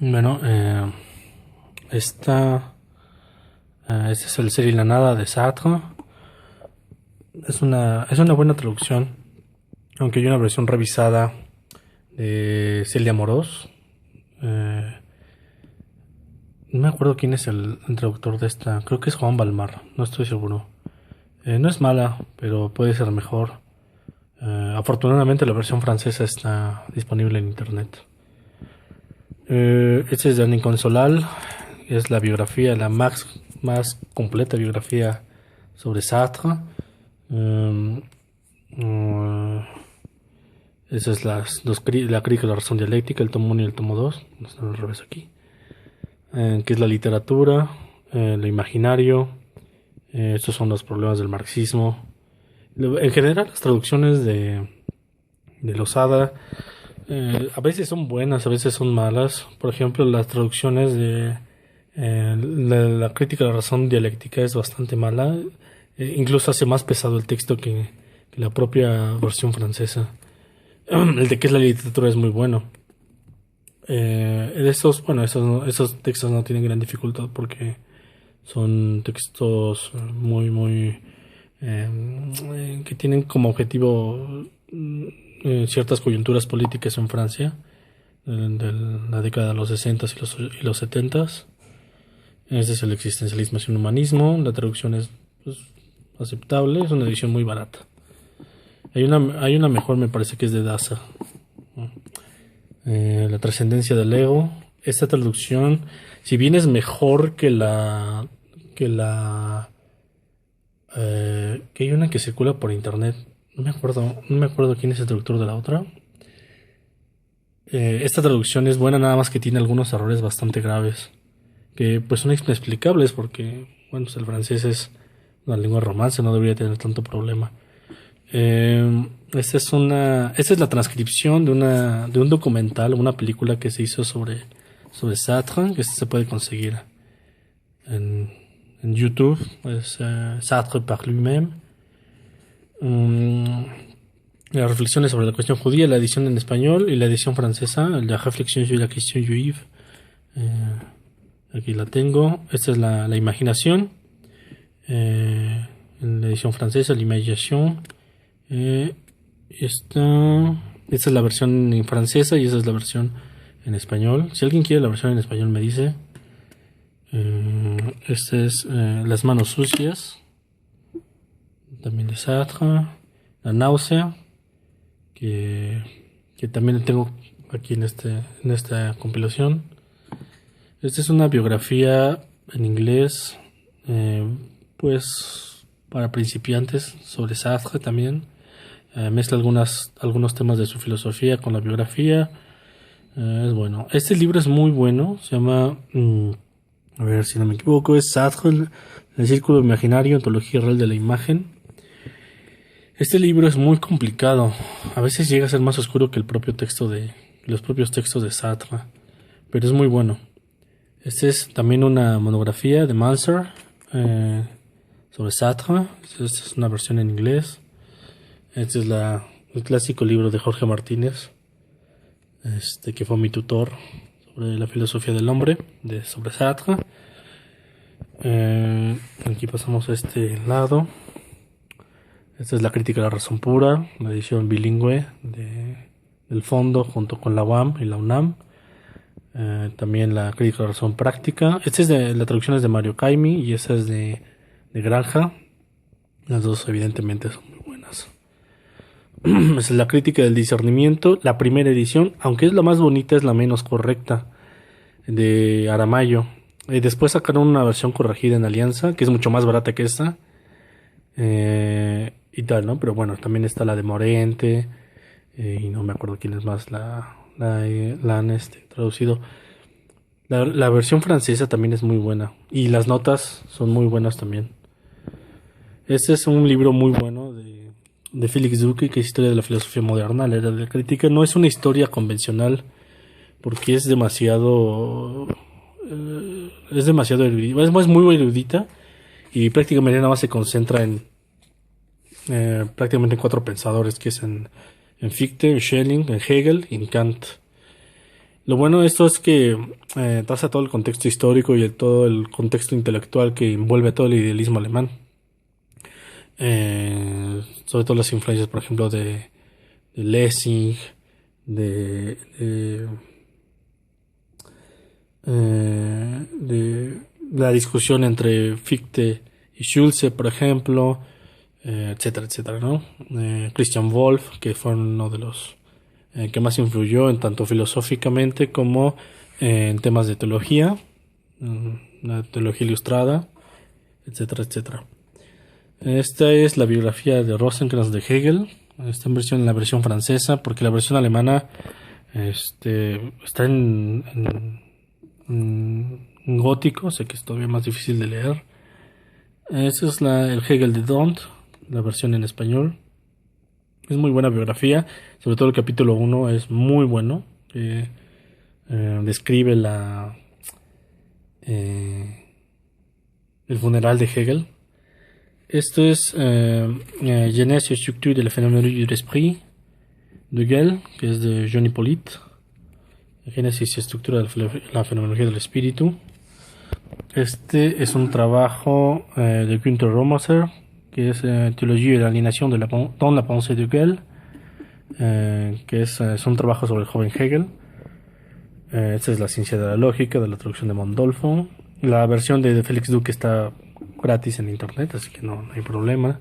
Bueno, esta, este es el ser y la nada de Sartre. Es una buena traducción, aunque hay una versión revisada de Celia Morós. No me acuerdo quién es el traductor de esta. Creo que es Juan Balmar, no estoy seguro. No es mala, pero puede ser mejor. Afortunadamente la versión francesa está disponible en internet. Este es de Anne Consolal. Es la biografía, la más completa biografía sobre Sartre. Um, uh, Esa es la crítica de la razón dialéctica, el tomo 1 y el tomo 2. Están al revés aquí. Que es la literatura, lo imaginario. Estos son los problemas del marxismo. En general, las traducciones de Losada a veces son buenas, a veces son malas. Por ejemplo, las traducciones de la crítica de la razón dialéctica es bastante mala. Incluso hace más pesado el texto que la propia versión francesa. El de qué es la literatura es muy bueno. Esos textos no tienen gran dificultad porque son textos que tienen como objetivo ciertas coyunturas políticas en Francia de la década de los 60 y los 70. Ese es el existencialismo y un humanismo. La traducción es pues, aceptable, es una edición muy barata. Hay una mejor, me parece que es de Daza. La trascendencia del ego. Esta traducción, si bien es mejor que que hay una que circula por internet. No me acuerdo quién es el traductor de la otra. Esta traducción es buena, nada más que tiene algunos errores bastante graves. Que pues son inexplicables porque, bueno, pues el francés es una lengua romance, no debería tener tanto problema. Esta es la transcripción de un documental, una película que se hizo sobre Sartre, que se puede conseguir en YouTube, pues, Sartre par lui-même. Las reflexiones sobre la cuestión judía, la edición en español y la edición francesa, la réflexion sur la question juive. Aquí la tengo. Esta es la imaginación. En la edición francesa, l'imagination. Esta es la versión en francesa y esta es la versión en español. Si alguien quiere la versión en español me dice. Este es Las manos sucias, también de Sartre. La náusea, que también tengo aquí en esta compilación. Esta es una biografía en inglés, pues para principiantes sobre Sartre también. Mezcla algunos temas de su filosofía con la biografía. Es bueno. Este libro es muy bueno. Se llama, a ver si no me equivoco, es Sartre, el círculo imaginario, ontología real de la imagen. Este libro es muy complicado. A veces llega a ser más oscuro que los propios textos de Sartre, pero es muy bueno. Este es también una monografía de Manser sobre Sartre. Esta es una versión en inglés. Este es el clásico libro de Jorge Martínez, que fue mi tutor sobre la filosofía del hombre, sobre Sartre. Aquí pasamos a este lado. Esta es la crítica de la razón pura, la edición bilingüe del fondo junto con la UAM y la UNAM. También la crítica de la razón práctica. La traducción es de Mario Caimi y esta es de Granja. Las dos evidentemente son muy buenas. Esa es la crítica del discernimiento, la primera edición, aunque es la más bonita, es la menos correcta, de Aramayo. Después sacaron una versión corregida en Alianza, que es mucho más barata que esta. Y tal, ¿no? Pero bueno, también está la de Morente, y no me acuerdo quiénes más la han traducido. La versión francesa también es muy buena y las notas son muy buenas también. Este es un libro muy bueno de Félix Drucker, que es Historia de la filosofía moderna, la era de la crítica. No es una historia convencional porque es demasiado erudita, es muy erudita y prácticamente nada más se concentra en prácticamente en 4 pensadores, que es en Fichte, en Schelling, en Hegel y en Kant. Lo bueno de esto es que traza todo el contexto histórico y todo el contexto intelectual que envuelve todo el idealismo alemán. Sobre todo las influencias, por ejemplo, de Lessing, de, de la discusión entre Fichte y Schulze, por ejemplo, etcétera, etcétera, ¿no? Christian Wolff, que fue uno de los que más influyó en tanto filosóficamente como en temas de teología, la teología ilustrada, etcétera, etcétera. Esta es la biografía de Rosenkranz de Hegel. Está en la versión francesa, porque la versión alemana está en gótico, sé que es todavía más difícil de leer. Ese es el Hegel de Dont, la versión en español. Es muy buena biografía, sobre todo el capítulo 1 es muy bueno. Describe el funeral de Hegel. Esto es Genèse et structure de la phénoménologie de l'esprit de Hegel, que es de Jean Hippolyte. Génesis y estructura de la fenomenología del espíritu. Este es un trabajo de Günther Romoser, que es Teología y la alienación dans la pensée de Hegel, que es un trabajo sobre el joven Hegel. Esta es la ciencia de la lógica, de la traducción de Mondolfo. La versión de Félix Duque está gratis en internet, así que no hay problema.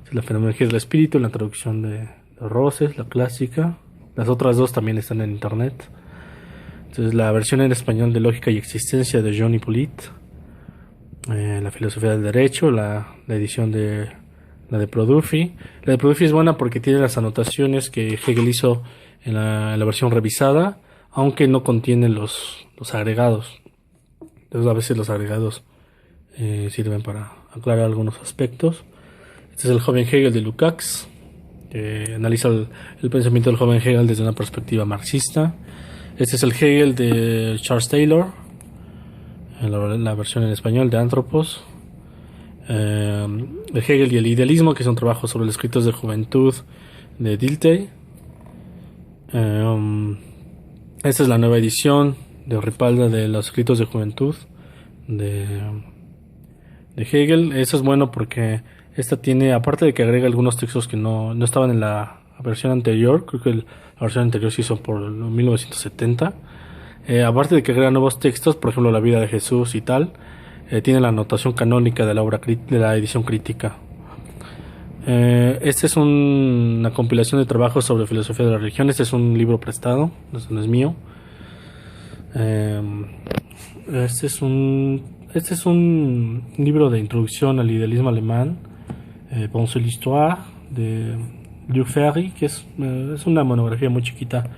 Es la fenomenología del espíritu, la traducción de Roses, la clásica. Las otras dos también están en internet. Entonces, la versión en español de Lógica y Existencia de Jean Hippolyte, la filosofía del derecho, la edición de la de Produfi. La de Produfi es buena porque tiene las anotaciones que Hegel hizo en la versión revisada, aunque no contiene los agregados. Entonces, a veces los agregados sirven para aclarar algunos aspectos. Este es el joven Hegel de Lukács, que analiza el pensamiento del joven Hegel desde una perspectiva marxista. Este es el Hegel de Charles Taylor, la versión en español de Anthropos. El Hegel y el idealismo, que es un trabajo sobre los escritos de juventud de Dilthey. Esta es la nueva edición de Ripalda de los escritos de juventud de Hegel. Eso es bueno porque esta tiene, aparte de que agrega algunos textos que no estaban en la versión anterior, creo que la versión anterior se hizo por 1970, aparte de que agrega nuevos textos, por ejemplo la vida de Jesús y tal, tiene la anotación canónica de la obra de la edición crítica. Este es una compilación de trabajos sobre filosofía de la religión. Este es un libro prestado, no es mío. Este es un libro de introducción al idealismo alemán, Pensée l'histoire, de Luc Ferry, que es una monografía muy chiquita,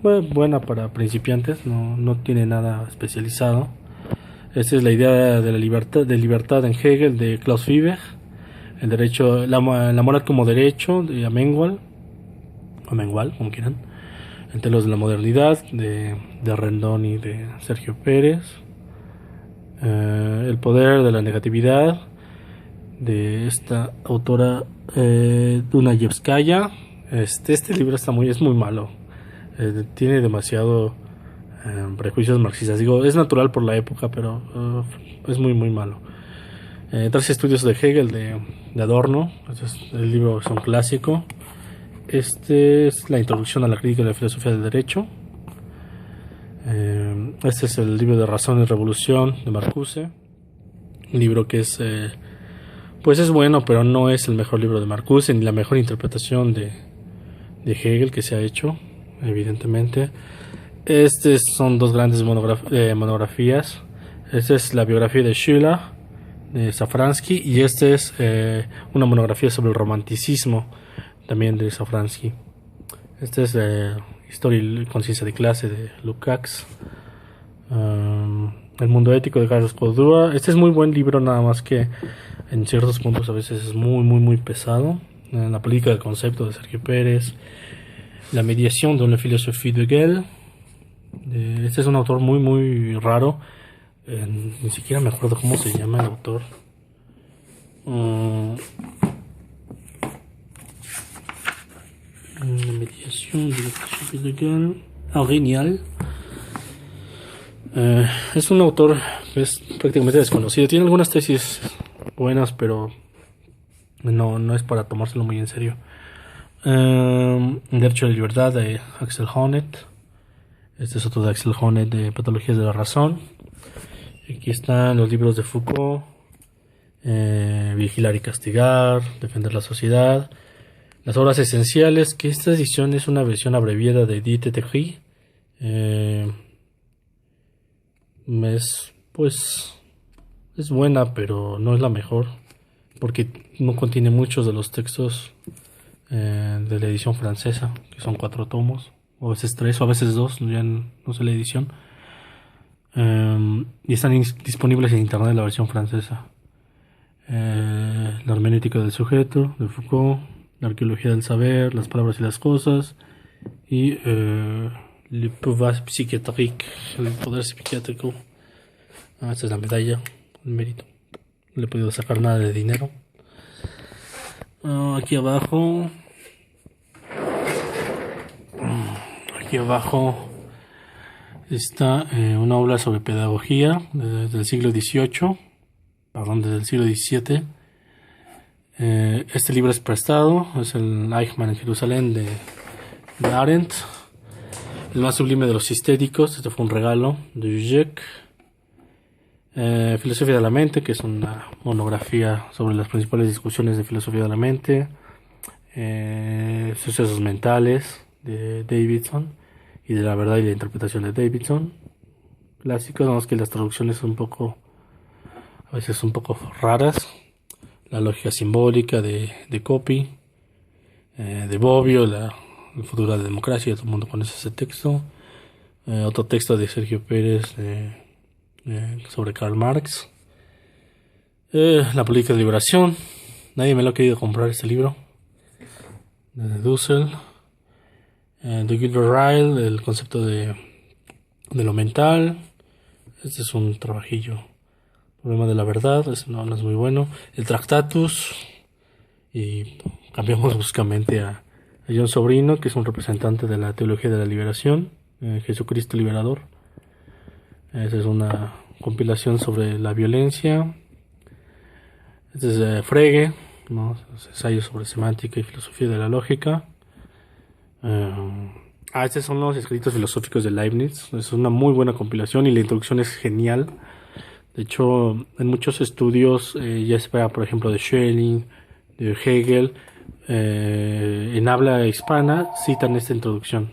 buena para principiantes, no tiene nada especializado. Esta es la idea de la libertad en Hegel, de Klaus Fieber. El derecho, la moral como derecho, de Amengual, como quieran. Entre los de la modernidad, de Rendón y de Sergio Pérez. El poder de la negatividad, de esta autora Dunayevskaya. Este libro es muy malo. Tiene demasiado prejuicios marxistas. Digo, es natural por la época, pero es muy malo. 13 estudios de Hegel de Adorno. El libro es un clásico. Este es la introducción a la crítica de la filosofía del derecho. Este es el libro de Razón y Revolución de Marcuse. Un libro que es bueno, pero no es el mejor libro de Marcuse ni la mejor interpretación de Hegel que se ha hecho, evidentemente. Estas son dos grandes monografías. Esta es la biografía de Schiller, de Safransky, y esta es una monografía sobre el romanticismo, también de Safransky. Esta es Historia y conciencia de clase de Lukács. El mundo ético de Carlos Cordúa. Este es muy buen libro, nada más que en ciertos puntos a veces es muy pesado. La política del concepto de Sergio Pérez. La mediación de una filosofía de Hegel. Este es un autor muy raro. Ni siquiera me acuerdo cómo se llama el autor. La mediación de la filosofía de Hegel. Genial. Es un autor que es prácticamente desconocido. Tiene algunas tesis buenas, pero no es para tomárselo muy en serio. Derecho de la libertad de Axel Honneth. Este es otro de Axel Honneth de Patologías de la razón. Aquí están los libros de Foucault. Vigilar y castigar, defender la sociedad, las obras esenciales, que esta edición es una versión abreviada de Edith Terry. Es buena, pero no es la mejor, porque no contiene muchos de los textos de la edición francesa, que son 4 tomos, o a veces 3, o a veces 2, ya no sé la edición. Y están disponibles en internet en la versión francesa. La hermenéutica del sujeto de Foucault, la arqueología del saber, las palabras y las cosas, y le pouvoir psychiatrique, el poder psiquiátrico. Esta es la medalla, el mérito. No le he podido sacar nada de dinero. Aquí abajo está una obra sobre pedagogía desde el siglo XVIII, perdón, desde el siglo XVII. Este libro es prestado, es el Eichmann en Jerusalén de Arendt, el más sublime de los estéticos. Este fue un regalo de Zizek. Filosofía de la mente, que es una monografía sobre las principales discusiones de filosofía de la mente. Sucesos mentales de Davidson y de la verdad y la interpretación de Davidson. Clásicos, vamos que las traducciones son a veces un poco raras. La lógica simbólica de Copy, de Bobbio, el futuro de la democracia. Todo el mundo conoce ese texto. Otro texto de Sergio Pérez sobre Karl Marx. La política de liberación. Nadie me lo ha querido comprar este libro. De Dussel. De Gilbert Ryle, el concepto de lo mental. Este es un trabajillo. Problema de la verdad, ese no es muy bueno. El Tractatus. Y cambiamos bruscamente a John Sobrino, que es un representante de la teología de la liberación. Jesucristo liberador. Esa es una compilación sobre la violencia. Este es Frege, ¿no? Ensayos sobre semántica y filosofía de la lógica. Estos son los escritos filosóficos de Leibniz. Es una muy buena compilación y la introducción es genial. De hecho, en muchos estudios, ya sea por ejemplo de Schelling, de Hegel, en habla hispana, citan esta introducción.